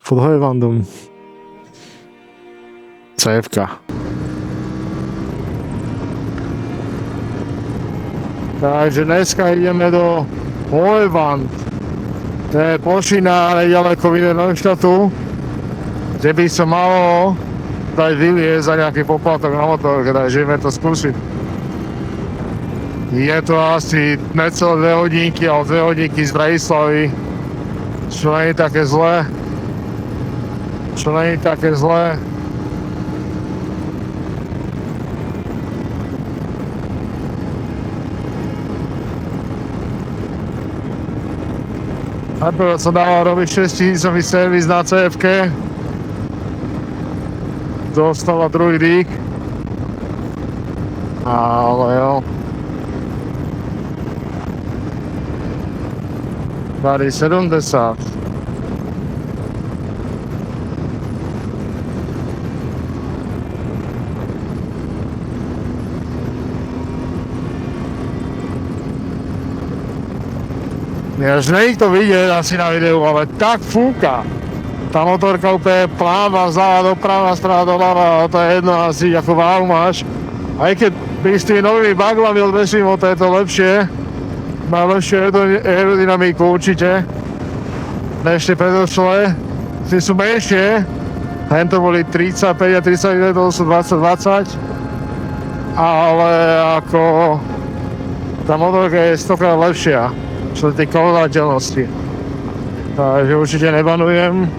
Pod Hojvandom. CF-ka. Takže dneska ideme do Hojvand. To je plošina nedaleko Neuštadtu, kde by sa malo dať vyliezť za nejaký poplatok na motor, takže ideme to skúsiť. Je to asi necelé 2 hodinky, ale 2 hodinky z Bratislavy, čo nie je také zlé. Najprv sa dával robiť 6000 servis na CF-ke. Dostala druhý dých. Ale jo. Tady 70. Až není to vidět asi na videu, ale tak fúka. Tá motorka úplne pláva, zľava doprava, strana doľava, to je jedno asi, ako váhu máš. Aj keď by s tými novými baglami od Vesimo, to je to lepšie. Má lepšiu aerodynamiku určite. Než tie predošlé. Tie sú menšie. Tento boli 35 a 30, to sú 20-20. Ale ako... Tá motorka je 100krát lepšia. Čo sa týka ovládateľnosti. Takže určite nebanujem.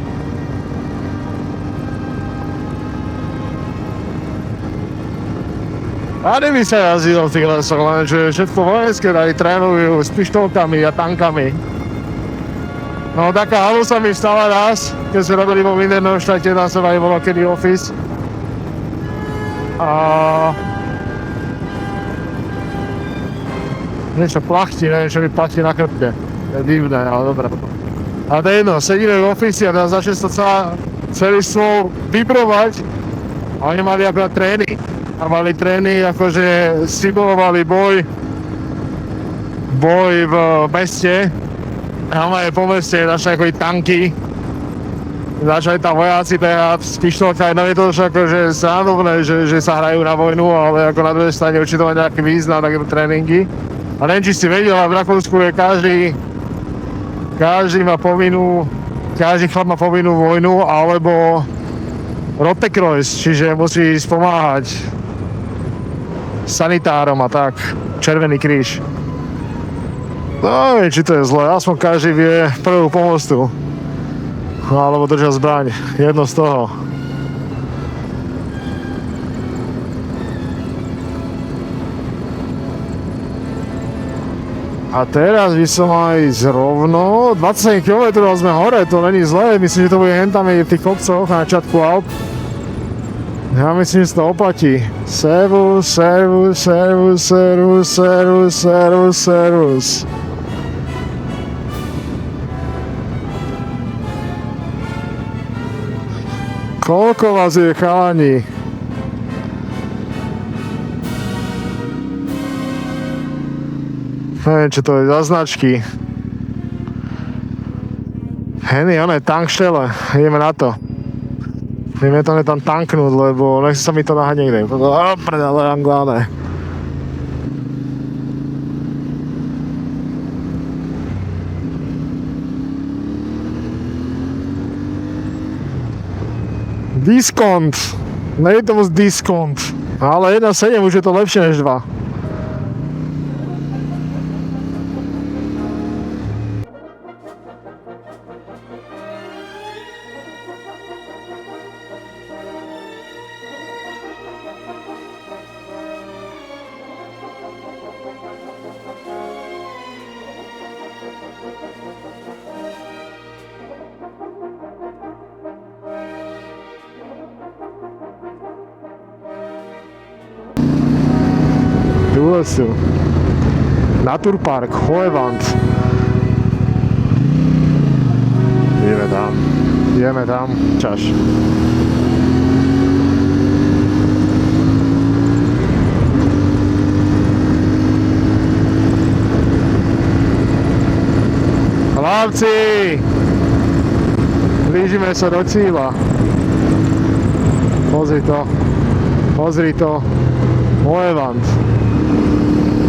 Tady by sa jazdilo v tých lesoch, lenže všetko vojenské tady trénujú s pištolkami a tankami. No taká halusa mi vstala raz, keď sme robili vo Neuštate, tam sa aj volá kedy office. A... niečo plachti, neviem, čo mi platí na chrbte. To je divné, ale dobré. A to je jedno, sedíme v ofisi a začne sa celý stôl vibrovať. A oni mali akorát trény. A mali trény, akože simulovali boj v meste. A máme po meste, začali chodiť tanky. Začali tam vojaci behať s pištolkami, no je to už akože srandovné, že sa hrajú na vojnu, ale ako na druhej strane určite má nejaký význam, takéto tréningy. A neviem, či si vedel, ale v Rakúsku je každý chlap má povinnú vojnu, alebo Rotekreuz, čiže musí pomáhať sanitárom a tak, Červený kríž. No neviem, či to je zlé, aspoň každý vie prvú pomostu. Alebo držať zbraň, jedno z toho. A teraz by som mal ísť rovno, 27 km sme hore, to není zlé, myslím, že to bude hentam v tých kopcoch na začiatku Alp. Ja myslím, že to oplatí. Servus. Koľko vás je, chalani? Neviem, čo to je za značky. Henny, ono je tankštele. Ideme na to. Ideme tam tanknúť, lebo nechce sa mi to nahať niekde. Prdele, angláne. Diskont. Nie je to moc diskont. Ale 1,7 už je to lepšie než 2. Naturpark, Hojvand. Ideme tam. Čas. Chlapci! blížime sa do cíľa. Pozri to. Pozri to. Moevant.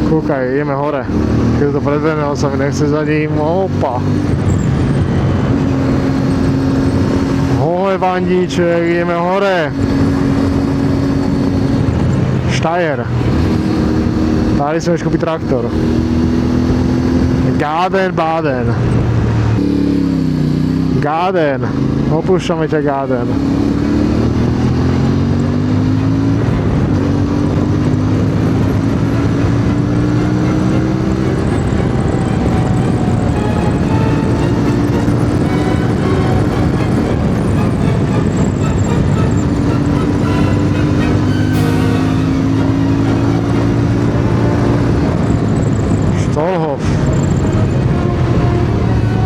Kúkaj, ideme hore. Keď to predvedme, on sa mi nechce za ním. Opa. Moevandíček, ideme hore. Steyr. Tady si môžeš kúpiť traktor. Baden. Gaden. Opúšťame ťa, Gaden.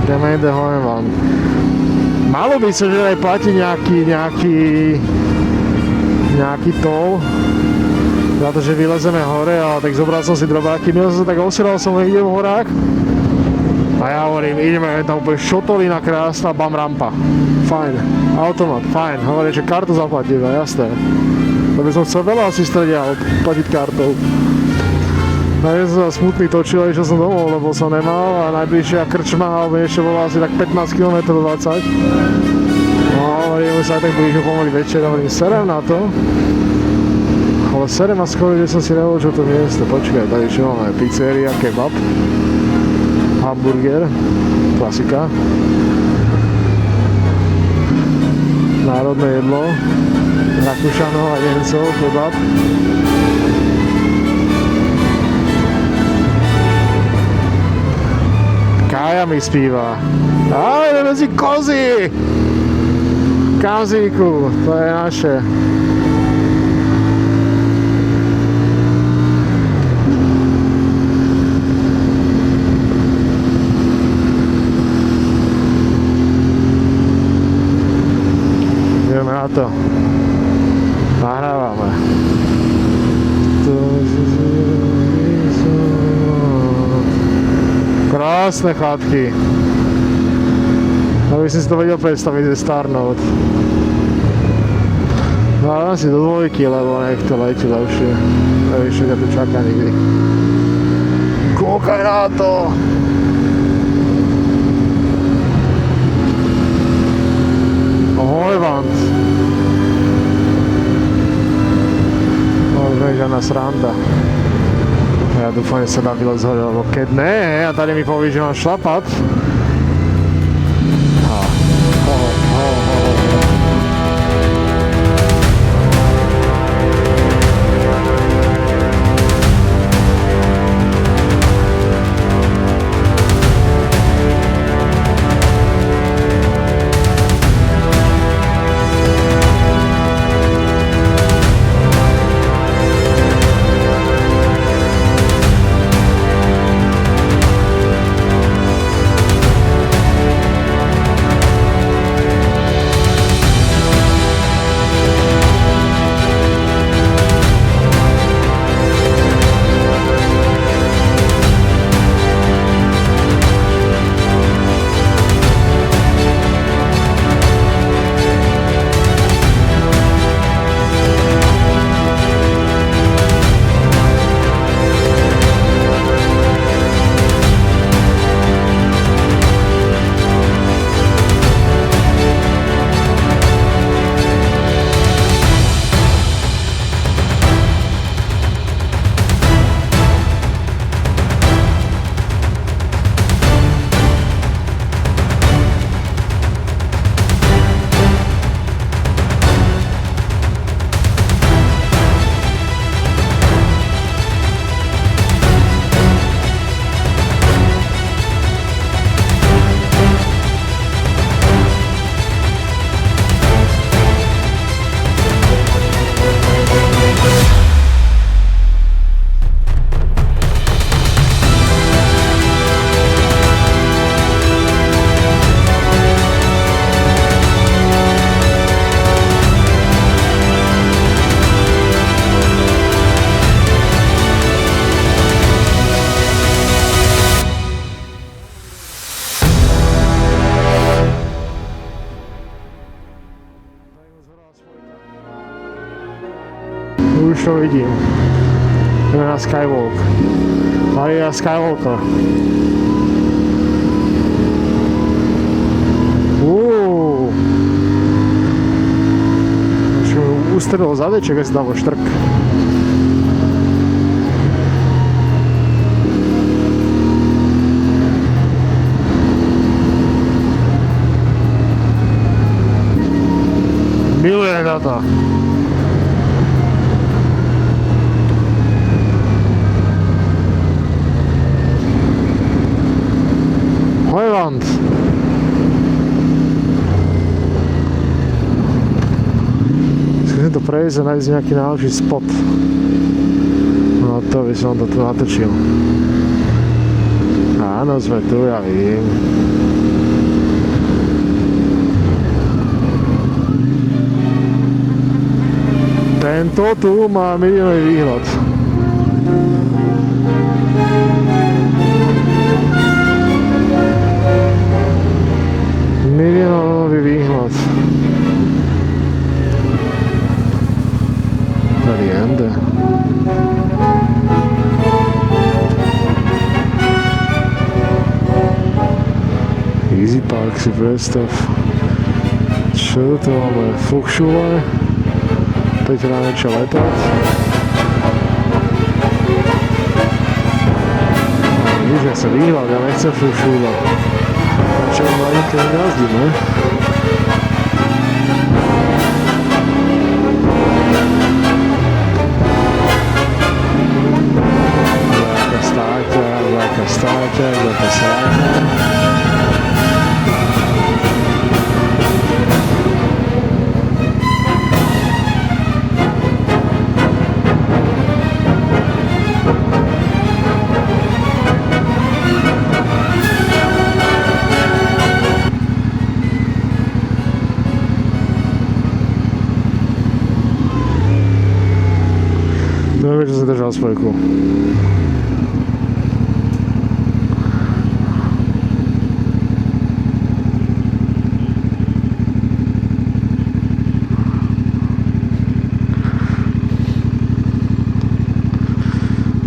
Gemeinde Hohenwald. Malo by sa, že aj platiť nejaký toll za to, že vylezeme hore, ale tak zobral som si drobáky. Ja som sa tak osieral som niekde v horách a ja hovorím, ideme, tam úplne šotolina krásna, bam rampa. Fajn, automat, fajn. Hovorím, že kartu zaplatíme, jasné. To by som chcel veľa asi stredia platiť kartou. Ja som sa smutný točil, išiel som domov, lebo som nemal a najbližšia krčma alebo ešte bola asi tak 15 km 20. No hovorím, už sa tak blížil pomaly večer, hovorím, serem na to. Ale serem a skoro, že som si nevočil to miesto. Počkaj, tady čo máme? Pizzeria, kebab, hamburger, klasika. Národné jedlo, Rakúšanov a Nemcov, kebab. Kája mi spíva. Ale medzi kozy! Kazíku, to je naše. Ideme na to. Nahrávame. Krásne chatky. Aby si to vedel predstaviť ze Starnout. No ale si do dvojky, lebo nech to letí lepšie. Nevíš, čo ťa tu čaká nikdy. Kúkaj na to! Hoevant. No, žiadna sranda. Ja dúfam, že sa dá vylezť hore, lebo keď ne, a tady mi poví, že mám šlapat. Už to vidím. Ideme na Skywalk. Maria Skywalker. Už mi ustrelil zadeček, keď si dám štrk. Milujem na to. Hojland. Skúsim to prejsť a nájsť nejaký najlepší spot. No to by som to tu natočil. Áno, sme tu, ja vidím. Tento tu má miliónový výhľad. Miliónový výhľad. Tady jende. Easy Park si predstav. Čo to máme? Fuchschuhle. Teď dá niečo letať. Víš, ja sa výhľad, ja nechcem Fuchschuhle. Čo ma nikto nejazdí, ne? Záka stáťa. Dobre, že sa držal spojku.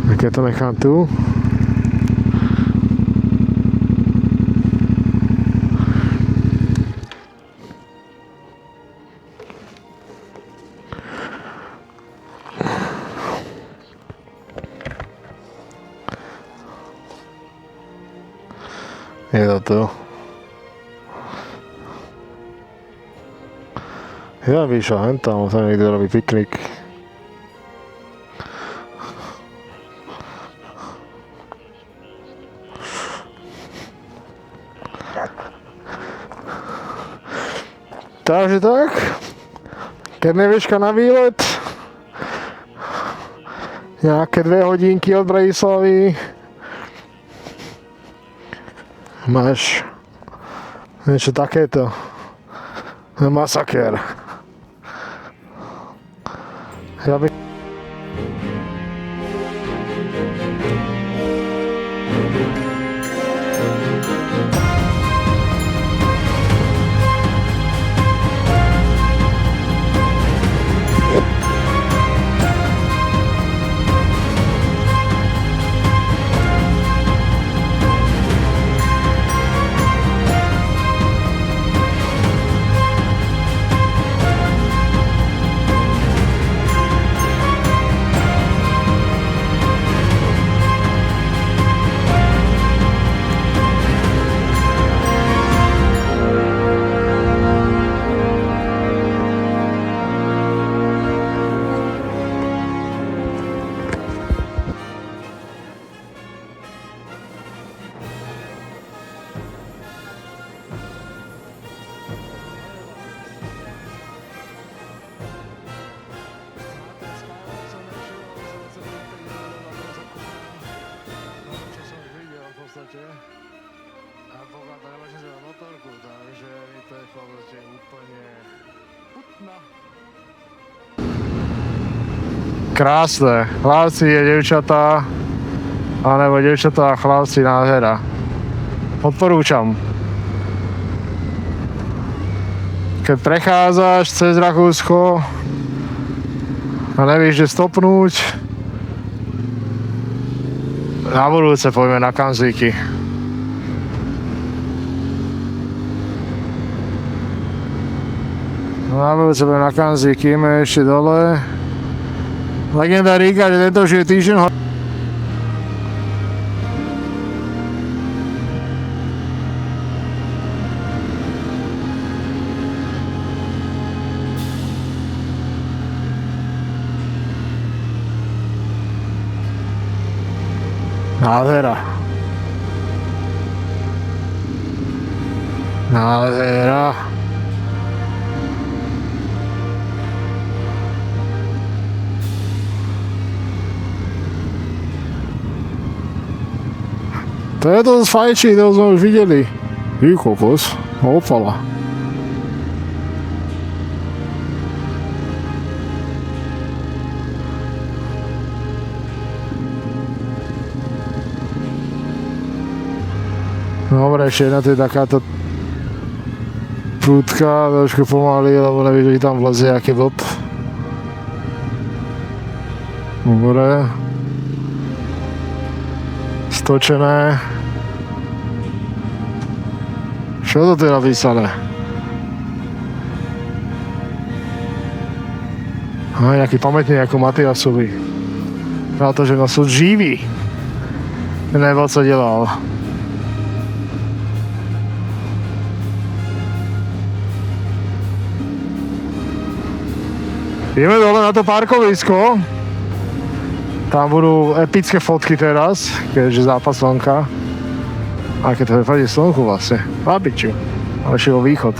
Tak ja to nechám tu. Je to tu. Ja vyšiel hen tam, sa niekto robí piknik. Takže tak, keď nevieš na výlet, nejaké 2 hodinky od Bratislavy, máš niečo takéto, masakér. Ja by... A pokiaľ to nemáš na motorku, takže mi to je v podstate úplne putno. Krásne, chlapci a devčatá, alebo devčatá a chlapci, nádhera. Odporúčam. Keď prechádzaš cez Rakúsko, a nevieš, kde stopnúť, na budúce poďme na Kanzíky. Na budúce poďme na Kanzíky, ideme ešte dole. Legenda Ríka, že tento už je týždeň. Nádhera. Nádhera. To je to z fajčí, to sme už videli. Ty kokos, opala. Dobre, ešte jedna to je takáto prúdka, trošku pomaly, lebo nevíš, že tam vlezie aký blb. Dobre. Stočené. Čo to tu je napísané? Nejaký pamätník ako Matiasovi. Na to, že nosil živý. Nevel, co dělal. Ideme dole na to parkovisko. Tam budú epické fotky teraz, keďže zápas slnka. A keď to je fakt slnku vlastne. Babiču. Ale šiel východ.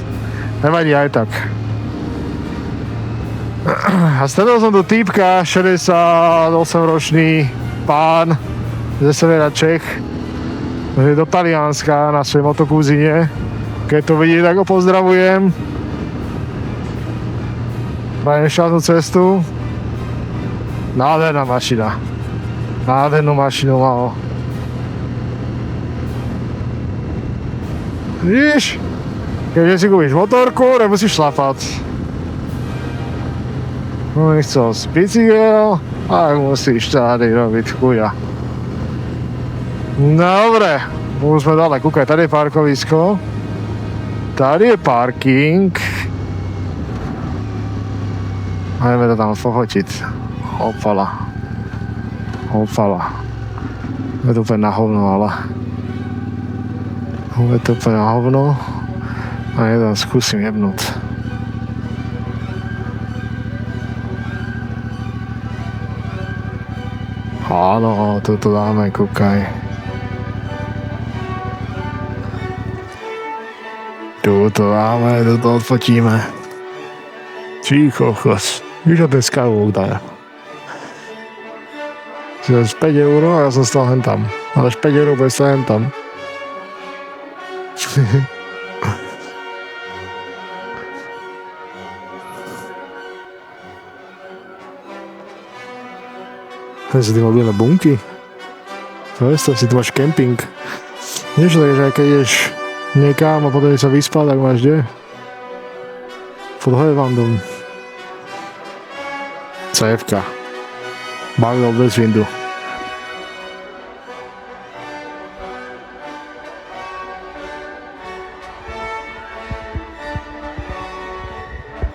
Nevadí aj tak. A stretol som tu týpka, 68-ročný pán ze severa Čech. Je do Talianska na svojej motokúzine. Keď to vidí, tak ho pozdravujem. Prajem šťastnú cestu. Nádherná mašina. Nádhernú mašinu mal. Vidíš? Keďže si kúpiš motorku, nemusíš šlapať. No nechcel bicykel, tak musíš tady robiť chuja. Dobre, už sme dole, kúkaj, tady je parkovisko. Tady je parking. A ideme to tam pofotiť. Opala. Opala. Je to úplne na hovno, ale... Je to úplne na hovno. A jeden skúsim jebnúť. Áno, toto dáme, kúkaj. Tuto dáme, toto odfotíme. Ticho, chos. Víš, že ten skywalk dá. Z 5 € a ja som stal hen tam. Ale 5 € bude stal hen tam. To sú tie mobilné bunky. Predstav si, tu máš kemping. Niečo také, že keď ideš niekam a potom sa vyspať, tak máš kde? Pod Hojevandom. CFK. Bagdal bez windu.